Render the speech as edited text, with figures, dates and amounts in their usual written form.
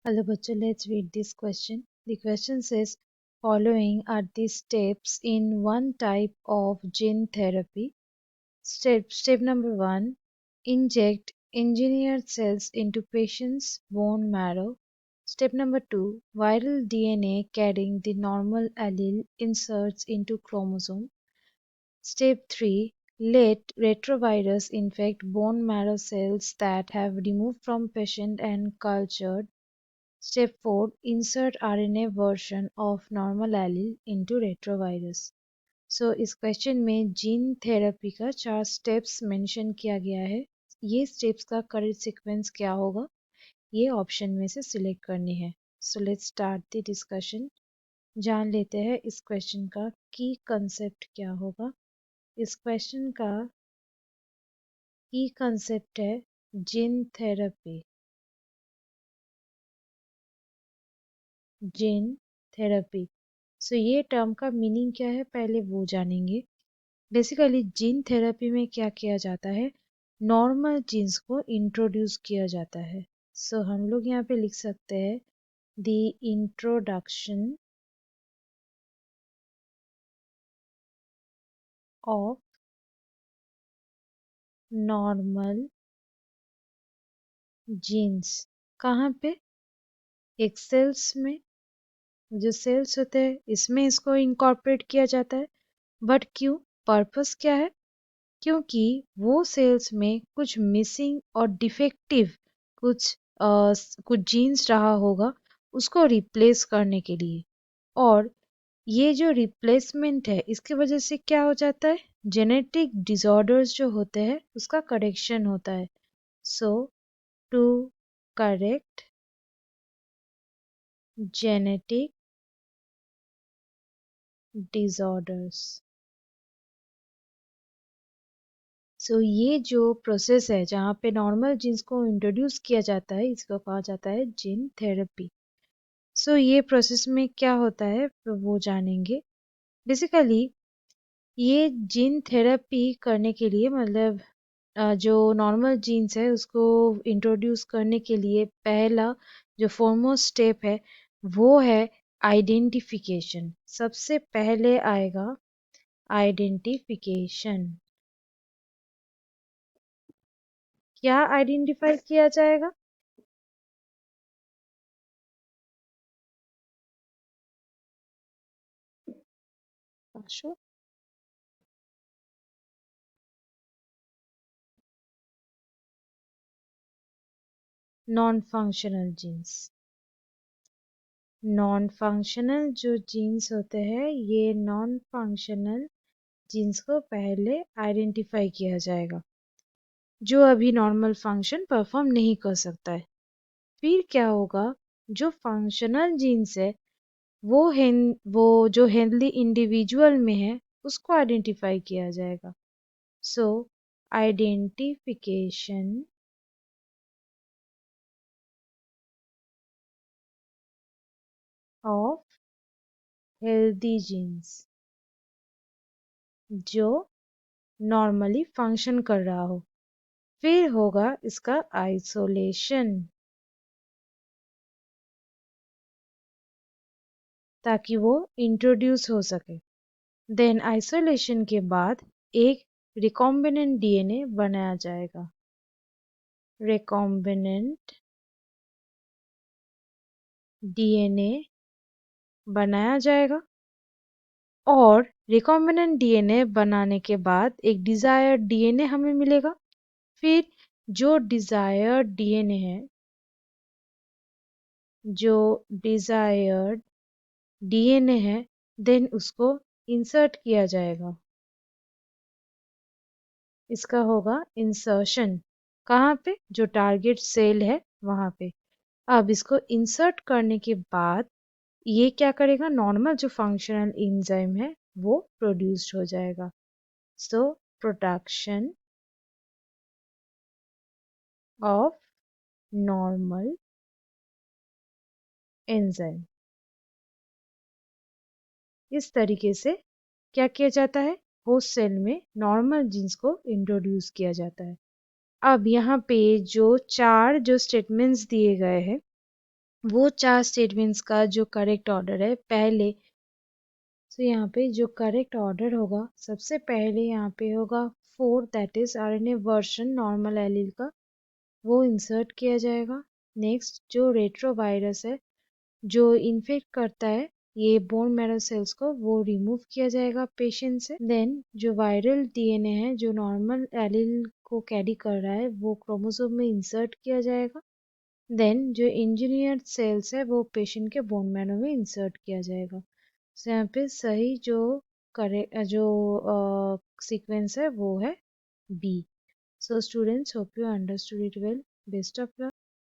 Hello, bachcho, let's read this question. The question says, following are the steps in one type of gene therapy. Step number one, inject engineered cells into patient's bone marrow. Step number two, viral DNA carrying the normal allele inserts into chromosome. Step 3, let retrovirus infect bone marrow cells that have removed from patient and cultured. Step 4, insert RNA version of normal allele into retrovirus. सो इस question में gene therapy का 4 steps mention किया गया है। ये steps का correct sequence क्या होगा, ये ऑप्शन में से सिलेक्ट करनी है। So let's start the discussion. जान लेते हैं इस क्वेश्चन का की कंसेप्ट क्या होगा। इस क्वेश्चन का की कंसेप्ट है जीन थेरेपी। जीन थेरेपी, सो ये टर्म का मीनिंग क्या है पहले वो जानेंगे। बेसिकली जीन थेरेपी में क्या किया जाता है, नॉर्मल जीन्स को इंट्रोड्यूस किया जाता है। सो हम लोग यहाँ पे लिख सकते हैं the introduction of normal genes. कहाँ पे, एक सेल्स में, जो सेल्स होते हैं इसमें इसको इनकॉर्पोरेट किया जाता है। बट क्यों, पर्पस क्या है, क्योंकि वो सेल्स में कुछ मिसिंग और डिफेक्टिव कुछ कुछ जीन्स रहा होगा, उसको रिप्लेस करने के लिए। और ये जो रिप्लेसमेंट है इसकी वजह से क्या हो जाता है, जेनेटिक डिसऑर्डर्स जो होते हैं उसका करेक्शन होता है। सो टू करेक्ट जेनेटिक डिसऑर्डर्स। सो ये जो प्रोसेस है जहाँ पे नॉर्मल जीन्स को इंट्रोड्यूस किया जाता है इसको कहा जाता है जीन थेरेपी। सो ये प्रोसेस में क्या होता है वो जानेंगे। बेसिकली ये जीन थेरेपी करने के लिए मतलब जो नॉर्मल जीन्स है उसको इंट्रोड्यूस करने के लिए पहला जो फॉरमोस्ट स्टेप है वो है आइडेंटिफिकेशन। सबसे पहले आएगा आइडेंटिफिकेशन। क्या आइडेंटिफाई किया जाएगा, Ashu? Non functional genes. Non functional जो जीन्स होते हैं ये नॉन फंक्शनल जीन्स को पहले आइडेंटिफाई किया जाएगा, जो अभी नॉर्मल फंक्शन परफॉर्म नहीं कर सकता है। फिर क्या होगा, जो फंक्शनल जीन्स है वो जो हेल्दी इंडिविजुअल में है उसको आइडेंटिफाई किया जाएगा। सो आइडेंटिफिकेशन ऑफ हेल्दी जीन्स जो नॉर्मली फंक्शन कर रहा हो। फिर होगा इसका आइसोलेशन, ताकि वो इंट्रोड्यूस हो सके। देन आइसोलेशन के बाद एक रिकॉम्बिनेंट डीएनए बनाया जाएगा। रिकॉम्बिनेंट डीएनए बनाया जाएगा और रिकॉम्बिनेंट डीएनए बनाने के बाद एक डिजायर्ड डीएनए हमें मिलेगा। फिर जो डिजायर्ड डीएनए है, जो डिजायर्ड डीएनए है देन उसको इंसर्ट किया जाएगा। इसका होगा इंसर्शन, कहाँ पे, जो टारगेट सेल है वहां पे। अब इसको इंसर्ट करने के बाद ये क्या करेगा, नॉर्मल जो फंक्शनल एंजाइम है वो प्रोड्यूस्ड हो जाएगा। So production of normal enzyme. इस तरीके से क्या किया जाता है, होस्ट सेल में नॉर्मल जीन्स को इंट्रोड्यूस किया जाता है। अब यहाँ पे जो चार जो स्टेटमेंट्स दिए गए हैं वो 4 स्टेटमेंट्स का जो करेक्ट ऑर्डर है पहले, तो यहाँ पे जो करेक्ट ऑर्डर होगा सबसे पहले यहाँ पे होगा 4, that is RNA version normal allele का, वो इंसर्ट किया जाएगा। नेक्स्ट जो रेट्रोवायरस है जो इन्फेक्ट करता है ये बोन मैरो सेल्स को, वो रिमूव किया जाएगा पेशेंट से। देन जो वायरल डीएनए है जो नॉर्मल एलील को कैरी कर रहा है वो क्रोमोसोम में इंसर्ट किया जाएगा। देन जो इंजीनियर्ड सेल्स है वो पेशेंट के बोन मैरो में इंसर्ट किया जाएगा। तो यहाँ पे सही जो जो सीक्वेंस है वो है B. So students, hope you understood it well. Best of luck.